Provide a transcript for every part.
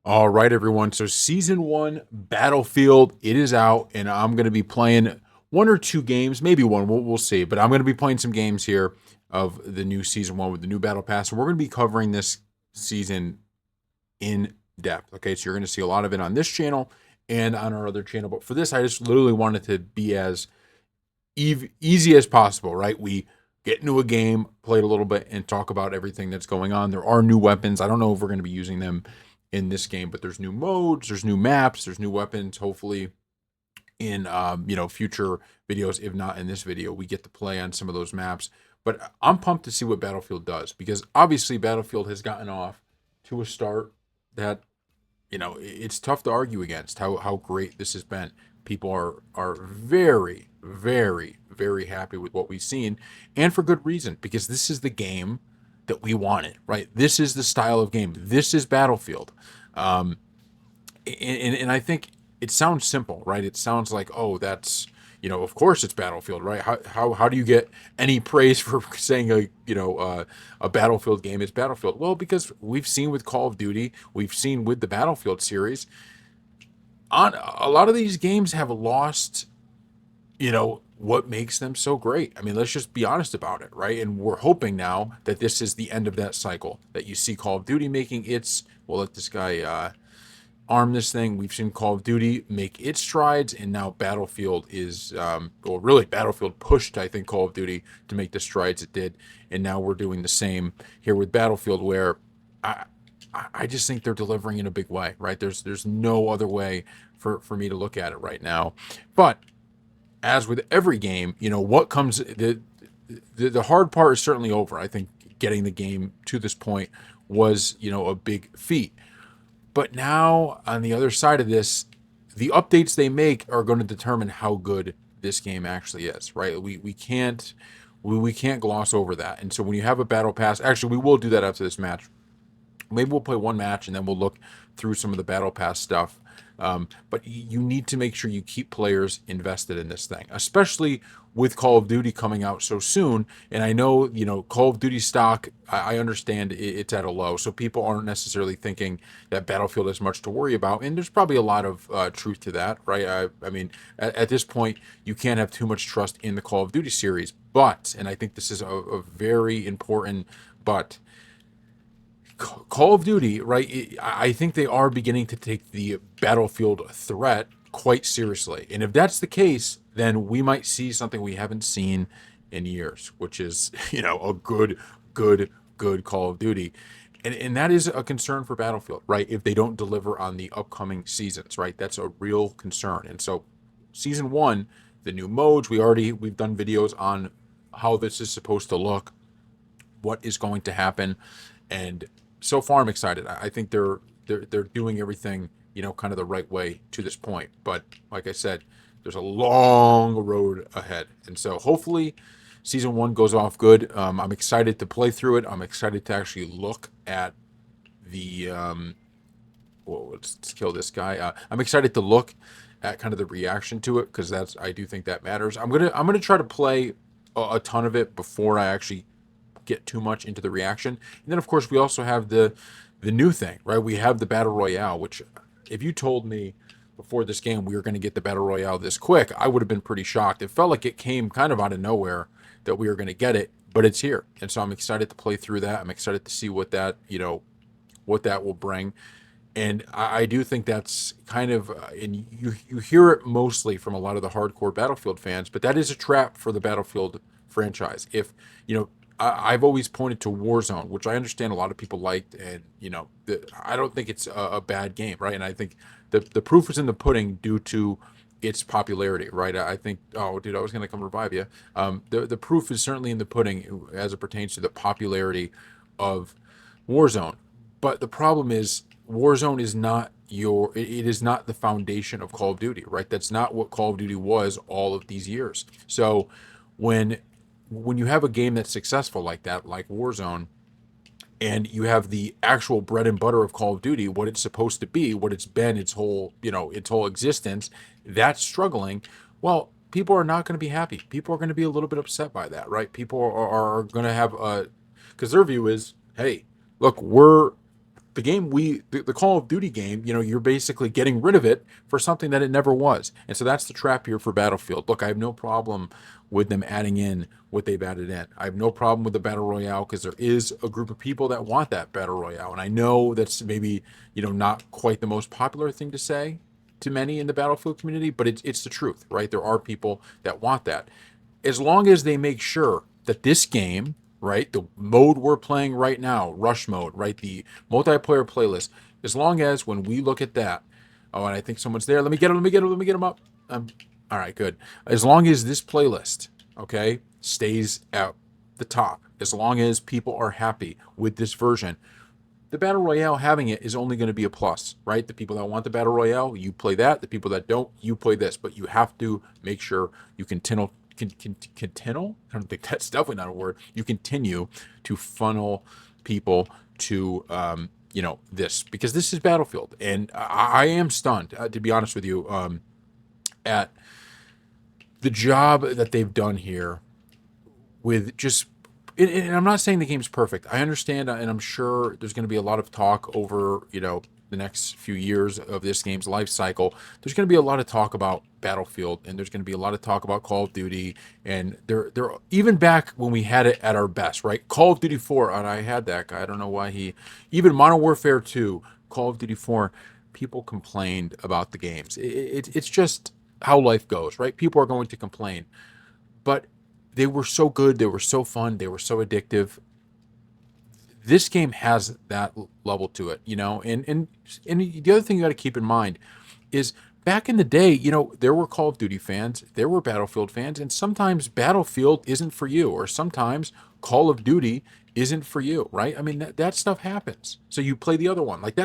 All right, everyone. So, season one, Battlefield, it is out, and I'm going to be playing one or two games, maybe one. We'll see. But I'm going to be playing some games here of the new season one with the new Battle Pass. And we're going to be covering this season in depth. Okay. So, you're going to see a lot of it on this channel and on our other channel. But for this, I just literally wanted to be as easy as possible, right? We get into a game, play it a little bit, and talk about everything that's going on. There are new weapons. I don't know if we're going to be using them in this game, but there's new modes, there's new maps, there's new weapons. Hopefully, in future videos, if not in this video, we get to play on some of those maps. But I'm pumped to see what Battlefield does because obviously Battlefield has gotten off to a start that it's tough to argue against how great this has been. People are very, very, very happy with what we've seen, and for good reason, because this is the game that we wanted, right? This is the style of game. This is Battlefield. Um, and I think it sounds simple, right? It sounds like, oh, that's of course it's Battlefield, right? How do you get any praise for saying a Battlefield game is Battlefield? Well, because we've seen with Call of Duty, we've seen with the Battlefield series, on a lot of these games have lost, what makes them so great. I mean, let's just be honest about it, right? And we're hoping now that this is the end of that cycle, that you see Call of Duty making its, well, let this guy arm this thing. We've seen Call of Duty make its strides, and now Battlefield is, well, really, Battlefield pushed, I think, Call of Duty to make the strides it did, and now we're doing the same here with Battlefield, where I, I just think they're delivering in a big way, right? There's no other way for me to look at it right now. But as with every game, what comes the hard part is certainly over. I think getting the game to this point was a big feat. But now on the other side of this, the updates they make are going to determine how good this game actually is, right? We can't gloss over that. And so when you have a battle pass, actually we will do that after this match. Maybe we'll play one match and then we'll look through some of the battle pass stuff. But you need to make sure you keep players invested in this thing, especially with Call of Duty coming out so soon. And I know, Call of Duty stock, I understand it's at a low. So people aren't necessarily thinking that Battlefield has much to worry about. And there's probably a lot of truth to that, right? I mean, at this point, you can't have too much trust in the Call of Duty series. But, and I think this is a very important but, Call of Duty, right? I think they are beginning to take the Battlefield threat quite seriously. And if that's the case, then we might see something we haven't seen in years, which is, a good Call of Duty. And that is a concern for Battlefield, right? If they don't deliver on the upcoming seasons, right? That's a real concern. And so season one, the new modes, we've done videos on how this is supposed to look, what is going to happen, and so far I'm excited. I think they're doing everything kind of the right way to this point. But like I said, there's a long road ahead, and so hopefully season one goes off good. I'm excited to play through it. I'm excited to actually look at the well, let's kill this guy. I'm excited to look at kind of the reaction to it because I do think that matters. I'm gonna try to play a ton of it before I actually get too much into the reaction. And then of course we also have the new thing, right? We have the battle royale, which if you told me before this game we were going to get the battle royale this quick, I would have been pretty shocked. It felt like it came kind of out of nowhere that we were going to get it, but it's here. And so I'm excited to play through that. I'm excited to see what that will bring. And I do think that's kind of, and you hear it mostly from a lot of the hardcore Battlefield fans, but that is a trap for the Battlefield franchise. If you know, I've always pointed to Warzone, which I understand a lot of people liked, and I don't think it's a bad game, right? And I think the proof is in the pudding due to its popularity, right? I think, oh, dude, I was gonna come revive you. The proof is certainly in the pudding as it pertains to the popularity of Warzone. But the problem is Warzone is not it is not the foundation of Call of Duty, right? That's not what Call of Duty was all of these years. So when you have a game that's successful like that, like Warzone, and you have the actual bread and butter of Call of Duty, what it's supposed to be, what it's been its whole existence, that's struggling. Well, people are not going to be happy. People are going to be a little bit upset by that, right? People are going to have because their view is, hey, look, the game the Call of Duty game, you're basically getting rid of it for something that it never was. And so that's the trap here for Battlefield. Look, I have no problem with them adding in what they've added in. I have no problem with the battle royale because there is a group of people that want that battle royale. And I know that's maybe, not quite the most popular thing to say to many in the Battlefield community, but it's the truth, right? There are people that want that. As long as they make sure that this game, right, the mode we're playing right now, rush mode, right, the multiplayer playlist, as long as when we look at that, oh, and I think someone's there. Let me get him up. All right, good. As long as this playlist, okay, stays at the top, as long as people are happy with this version, the battle royale having it is only going to be a plus, right? The people that want the battle royale, you play that. The people that don't, you play this. But you have to make sure you continue. Continue? I don't think that's definitely not a word. You continue to funnel people to this, because this is Battlefield, and I am stunned, to be honest with you, at the job that they've done here with just, and I'm not saying the game's perfect. I understand, and I'm sure there's going to be a lot of talk over, the next few years of this game's life cycle. There's going to be a lot of talk about Battlefield, and there's going to be a lot of talk about Call of Duty, and they're even back when we had it at our best, right? Call of Duty 4, and I had that guy. I don't know why even Modern Warfare 2, Call of Duty 4, people complained about the games. It's just how life goes, right? People are going to complain, but they were so good, they were so fun, they were so addictive. This game has that level to it, and the other thing you got to keep in mind is back in the day, there were Call of Duty fans, there were Battlefield fans, and sometimes Battlefield isn't for you, or sometimes Call of Duty isn't for you, right? I mean, that stuff happens. So you play the other one. Like,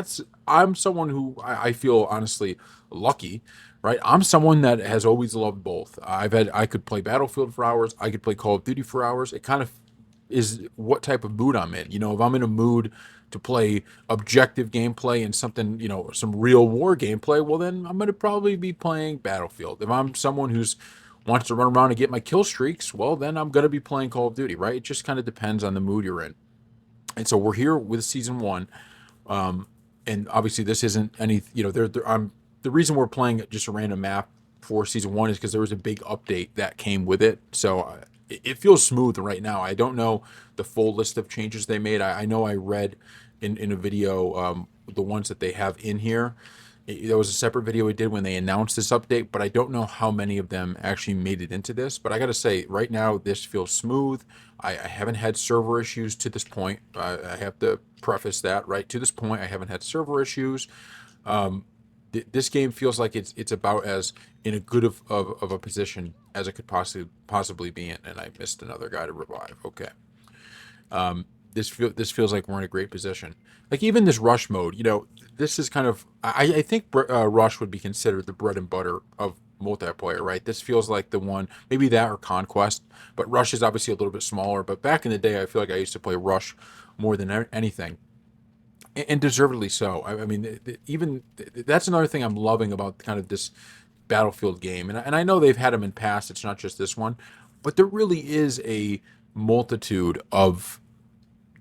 I'm someone who I feel honestly lucky, right? I'm someone that has always loved both. I could play Battlefield for hours, I could play Call of Duty for hours. It kind of is what type of mood I'm in. If I'm in a mood to play objective gameplay and something, some real war gameplay, well, then I'm going to probably be playing Battlefield. If I'm someone who's wants to run around and get my kill streaks, well, then I'm going to be playing Call of Duty, right? It just kind of depends on the mood you're in. And so we're here with season 1. And obviously this isn't any, I'm the reason we're playing just a random map for season 1 is because there was a big update that came with it. So it feels smooth right now. I don't know the full list of changes they made. I know I read in a video the ones that they have in here. There was a separate video we did when they announced this update, but I don't know how many of them actually made it into this. But I got to say, right now, this feels smooth. I haven't had server issues to this point. I have to preface that, right? To this point, I haven't had server issues. This game feels like it's about as in a good of a position as it could possibly be in. And I missed another guy to revive. Okay. This feels like we're in a great position. Like even this rush mode, this is kind of I think rush would be considered the bread and butter of multiplayer, right? This feels like the one, maybe that or conquest, but rush is obviously a little bit smaller. But back in the day, I feel like I used to play rush more than anything, and deservedly so. I mean, even that's another thing I'm loving about kind of this Battlefield game, and I know they've had them in past. It's not just this one, but there really is a multitude of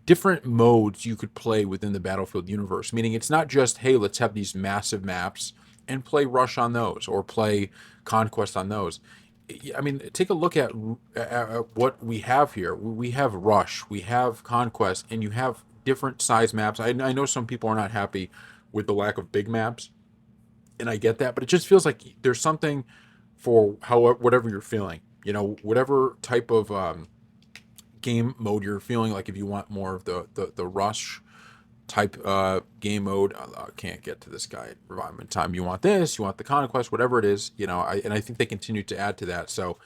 different modes you could play within the Battlefield universe. Meaning, it's not just, hey, let's have these massive maps and play Rush on those or play Conquest on those. I mean, take a look at what we have here. We have Rush, we have Conquest, and you have different size maps. I know some people are not happy with the lack of big maps, and I get that, but it just feels like there's something for whatever you're feeling. Whatever type of game mode you're feeling, like if you want more of the rush type game mode. I can't get to this guy at revival time. You want this, you want the conquest, whatever it is, I think they continue to add to that. So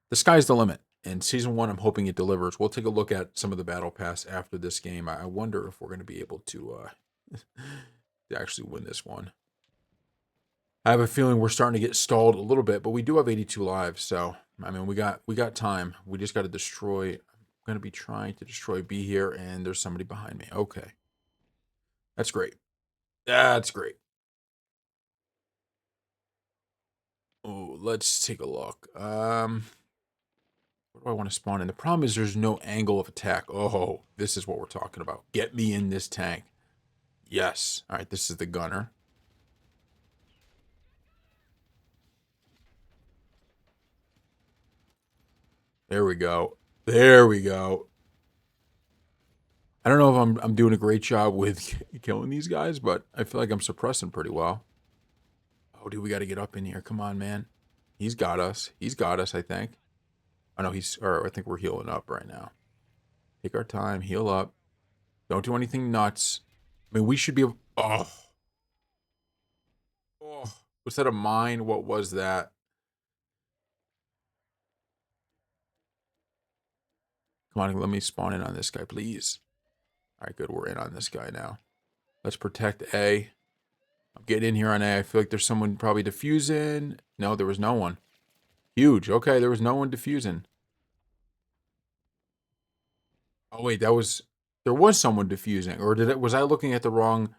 the sky's the limit. And season 1, I'm hoping it delivers. We'll take a look at some of the battle pass after this game. I wonder if we're going to be able to to actually win this one. I have a feeling we're starting to get stalled a little bit, but we do have 82 lives, so I mean we got time. We just got to destroy. I'm going to be trying to destroy B here, and there's somebody behind me. Okay. That's great. That's great. Oh, let's take a look. What do I want to spawn in? The problem is there's no angle of attack. Oh, this is what we're talking about. Get me in this tank. Yes. All right, this is the gunner. There we go. There we go. I don't know if I'm doing a great job with killing these guys, but I feel like I'm suppressing pretty well. Oh, dude, we got to get up in here. Come on, man. He's got us. He's got us, I think. I know or I think we're healing up right now. Take our time, heal up. Don't do anything nuts. I mean, we should be. Oh, oh. Was that a mine? What was that? Come on, let me spawn in on this guy, please. All right, good. We're in on this guy now. Let's protect A. I'm getting in here on A. I feel like there's someone probably diffusing. No, there was no one. Huge. Okay, there was no one diffusing. Oh wait, there was someone diffusing, or was I looking at the wrong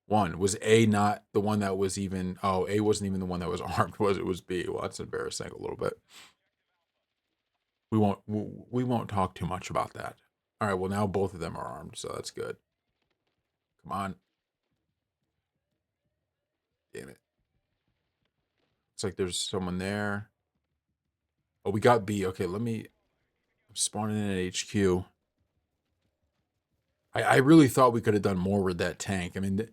one? Was A not the one that was even? Oh, A wasn't even the one that was armed. Was it? Was B? Well, that's embarrassing a little bit. We won't talk too much about that. All right. Well, now both of them are armed, so that's good. Come on. Damn it. It's like there's someone there. Oh, we got B. Okay, I'm spawning in at HQ. I really thought we could have done more with that tank. I mean,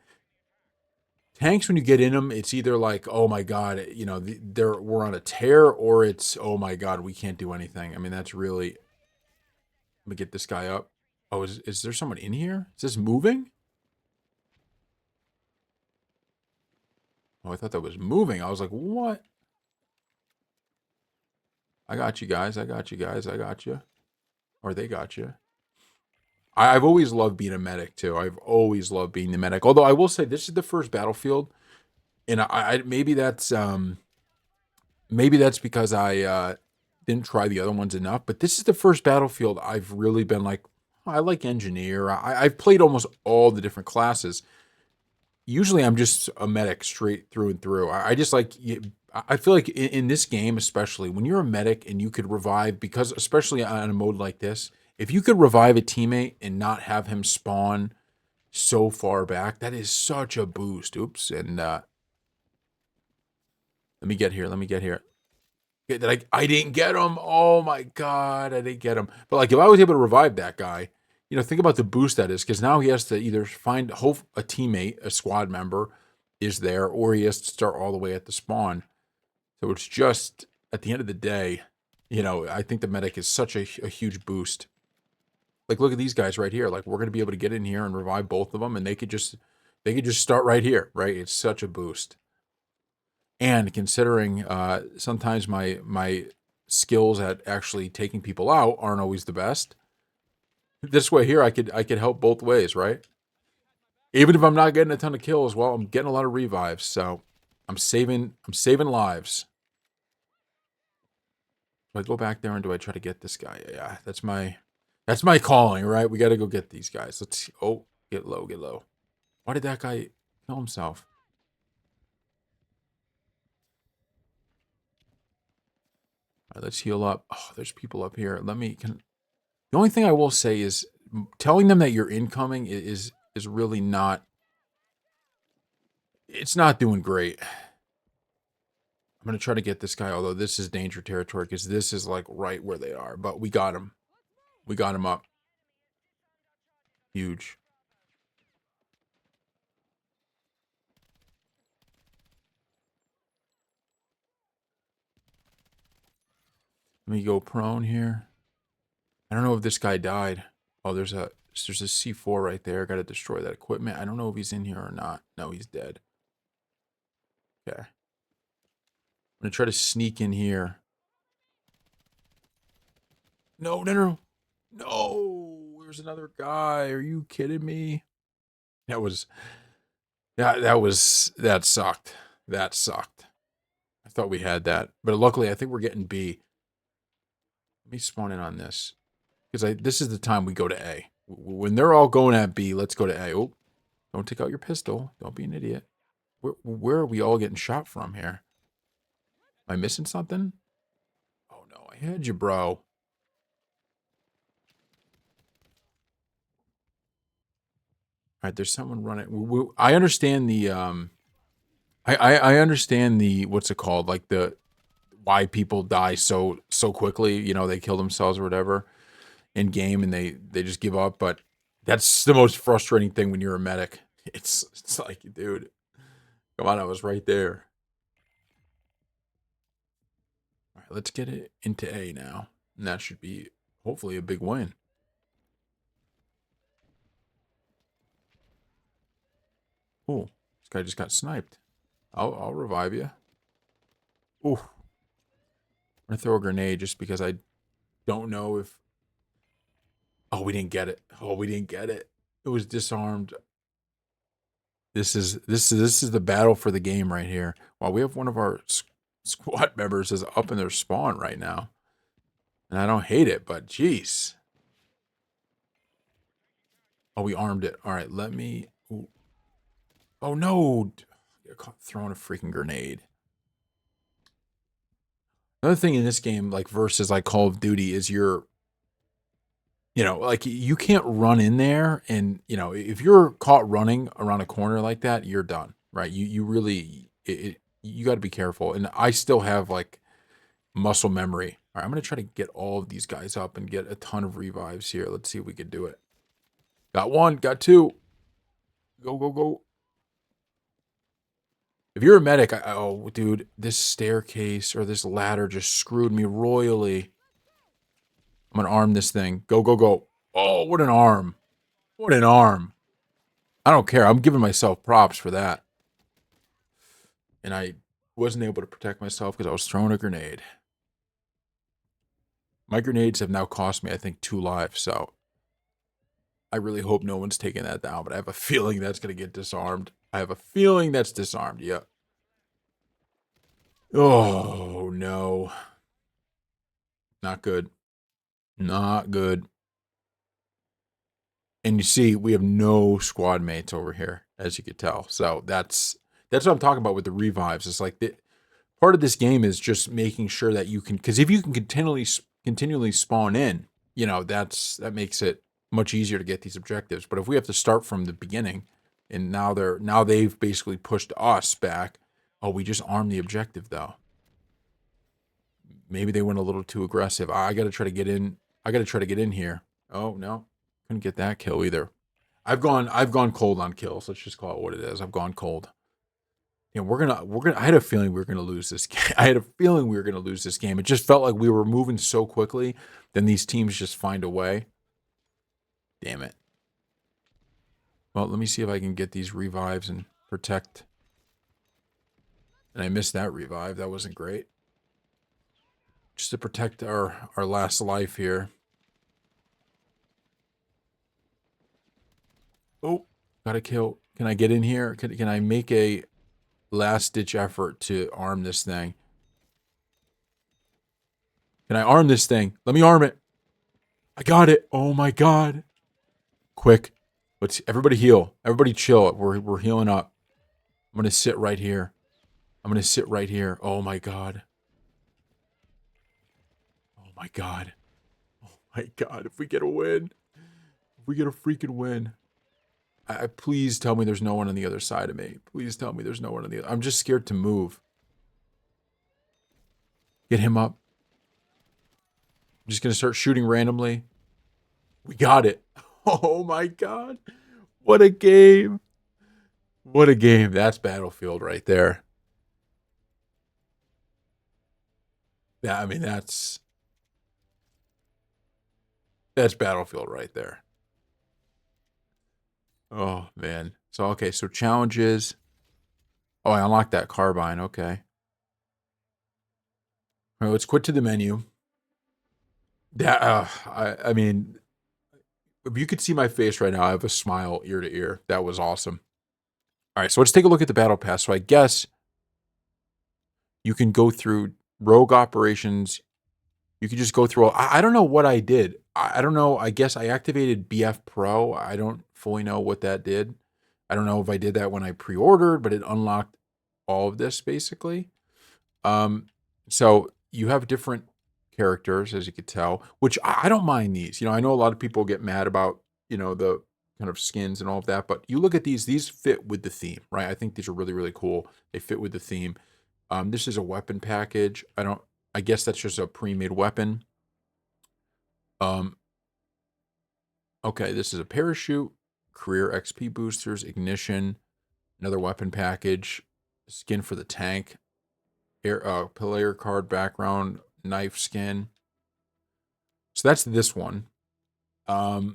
tanks, when you get in them, it's either like, oh my god, we're on a tear, or it's, oh my god, we can't do anything. I mean, that's really. Let me get this guy up. Oh, is there someone in here? Is this moving? Oh, I thought that was moving. I was like, what? I got you guys. I got you guys. I got you. Or they got you. I've always loved being a medic too. I've always loved being the medic. Although I will say this is the first Battlefield, and maybe that's because I didn't try the other ones enough. But this is the first Battlefield I've really been like, "Oh, I like engineer. I've played almost all the different classes. Usually I'm just a medic straight through and through. I just like. I feel like in this game, especially when you're a medic and you could revive, because especially on a mode like this, if you could revive a teammate and not have him spawn so far back, that is such a boost. Oops, and let me get here. Let me get here. I didn't get him. Oh my god, I didn't get him. But like, if I was able to revive that guy, think about the boost that is, because now he has to either hope a teammate, a squad member, is there, or he has to start all the way at the spawn. So it's just, at the end of the day, I think the medic is such a huge boost. Like, look at these guys right here. Like, we're going to be able to get in here and revive both of them, and they could just start right here, right? It's such a boost. And considering sometimes my skills at actually taking people out aren't always the best, this way here I could help both ways, right? Even if I'm not getting a ton of kills, well, I'm getting a lot of revives, so I'm saving lives. Do I go back there and do I try to get this guy? Yeah, that's my calling, right? We got to go get these guys. Get low, get low. Why did that guy kill himself? All right, let's heal up. Oh, there's people up here. The only thing I will say is telling them that you're incoming is really not. It's not doing great. I'm gonna try to get this guy, although this is danger territory because this is like right where they are. But we got him. We got him up. Huge. Let me go prone here. I don't know if this guy died. Oh, there's a C4 right there. Got to destroy that equipment. I don't know if he's in here or not. No, he's dead. Okay. I'm gonna try to sneak in here. No, no, no, no. There's another guy. Are you kidding me? That was that sucked. That sucked. I thought we had that, but luckily I think we're getting B. Let me spawn in on this because this is the time we go to A. When they're all going at B, let's go to A. Oh, don't take out your pistol. Don't be an idiot. Where are we all getting shot from here? Am I missing something? Oh no, I had you, bro. right, there's someone running. I understand the I understand the what's it called? Like the why people die so quickly. You know, they kill themselves or whatever in game, and they just give up. But that's the most frustrating thing when you're a medic. It's like, dude, come on, I was right there. All right, let's get it into A now, and that should be hopefully a big win. Oh, this guy just got sniped. I'll revive you. Ooh, I'm gonna throw a grenade just because I don't know if. Oh, we didn't get it. Oh, we didn't get it. It was disarmed. This is the battle for the game right here. Wow, we have one of our squad members is up in their spawn right now, and I don't hate it, but jeez. Oh, we armed it. All right, let me. Ooh. Oh no! I got caught throwing a freaking grenade. Another thing in this game, like versus like Call of Duty, is like you can't run in there, and if you're caught running around a corner like that, you're done, right? You really you got to be careful. And I still have like muscle memory. All right, I'm gonna try to get all of these guys up and get a ton of revives here. Let's see if we can do it. Got one, got two. Go, go, go. If you're a medic, oh, dude, this staircase or this ladder just screwed me royally. I'm gonna arm this thing. Go, go, go. Oh, what an arm. What an arm. I don't care. I'm giving myself props for that. And I wasn't able to protect myself because I was throwing a grenade. My grenades have now cost me, I think, 2 lives, so I really hope no one's taking that down, but I have a feeling that's going to get disarmed. I have a feeling that's disarmed, yeah. Oh, no. Not good. Not good. And you see, we have no squad mates over here, as you could tell. So that's what I'm talking about with the revives. It's like part of this game is just making sure that you can, because if you can continually spawn in, that makes it much easier to get these objectives. But if we have to start from the beginning, and now they've basically pushed us back. Oh, we just armed the objective though. Maybe they went a little too aggressive. I got to try to get in. I got to try to get in here. Oh no, couldn't get that kill either. I've gone cold on kills. Let's just call it what it is. I've gone cold. Yeah, we're gonna. I had a feeling we were gonna lose this game. I had a feeling we were gonna lose this game. It just felt like we were moving so quickly. Then these teams just find a way. Damn it. Well, let me see if I can get these revives and protect. And I missed that revive. That wasn't great. Just to protect our last life here. Oh, gotta kill. Can I get in here? Can I make a last-ditch effort to arm this thing? Can I arm this thing? Let me arm it. I got it. Oh my god. Quick. Let's everybody heal. Everybody chill. We're healing up. I'm gonna sit right here. I'm gonna sit right here. Oh my god. Oh my god. Oh my god. If we get a win. If we get a freaking win. Please tell me there's no one on the other side of me. Please tell me there's no one on the other. I'm just scared to move. Get him up. I'm just gonna start shooting randomly. We got it. Oh my god. What a game. What a game. That's Battlefield right there. Yeah, I mean that's Battlefield right there. Oh man. So okay, so challenges. Oh, I unlocked that carbine. Okay. All right, let's quit to the menu. That I mean, if you could see my face right now, I have a smile ear to ear. That was awesome. All right, so let's take a look at the battle pass. So I guess you can go through rogue operations. You can just go through. I don't know what I did. I don't know. I guess I activated BF Pro. I don't fully know what that did. I don't know if I did that when I pre-ordered, but it unlocked all of this basically. So you have different characters, as you could tell, which I don't mind these. I know a lot of people get mad about, the kind of skins and all of that. But you look at these fit with the theme, right? I think these are really, really cool. They fit with the theme. This is a weapon package. I guess that's just a pre-made weapon. Um, okay, this is a parachute, career XP boosters, ignition, another weapon package, skin for the tank, player card background, knife skin. So that's this one. Oh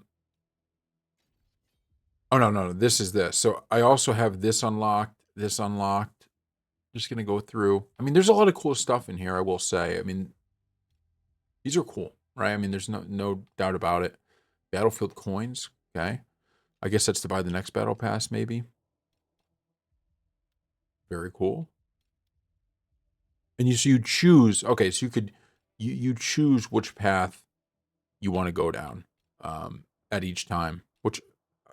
no, this is this. So I also have this unlocked, this unlocked. Just gonna go through. I mean, there's a lot of cool stuff in here, I will say. I mean, these are cool, right? I mean, there's no doubt about it. Battlefield coins, okay. I guess that's to buy the next battle pass, maybe. Very cool. And you choose, okay, so you choose which path you want to go down at each time, which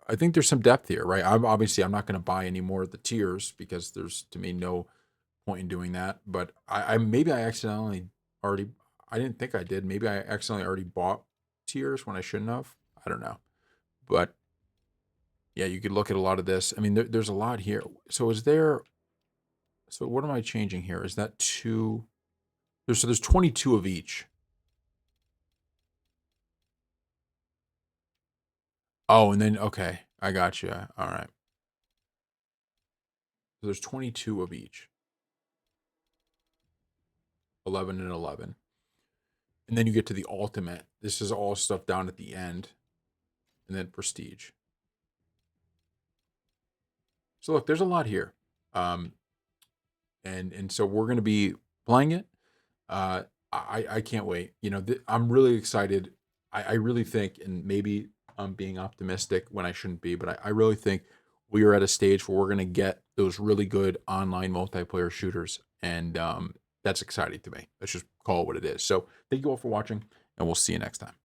I think there's some depth here, right? I'm not going to buy any more of the tiers because there's to me no point in doing that. But I maybe I accidentally already, I didn't think I did. Maybe I accidentally already bought tiers when I shouldn't have. I don't know. But yeah, you could look at a lot of this. I mean, there's a lot here. So so what am I changing here? Is that two? There's 22 of each. Oh, and then, okay, I got you. All right. So there's 22 of each. 11 and 11. And then you get to the ultimate. This is all stuff down at the end. And then prestige. So look, there's a lot here. And so we're going to be playing it. I can't wait. You know, I'm really excited. I really think, and maybe I'm being optimistic when I shouldn't be, but I really think we are at a stage where we're going to get those really good online multiplayer shooters. And that's exciting to me. Let's just call it what it is. So thank you all for watching, and we'll see you next time.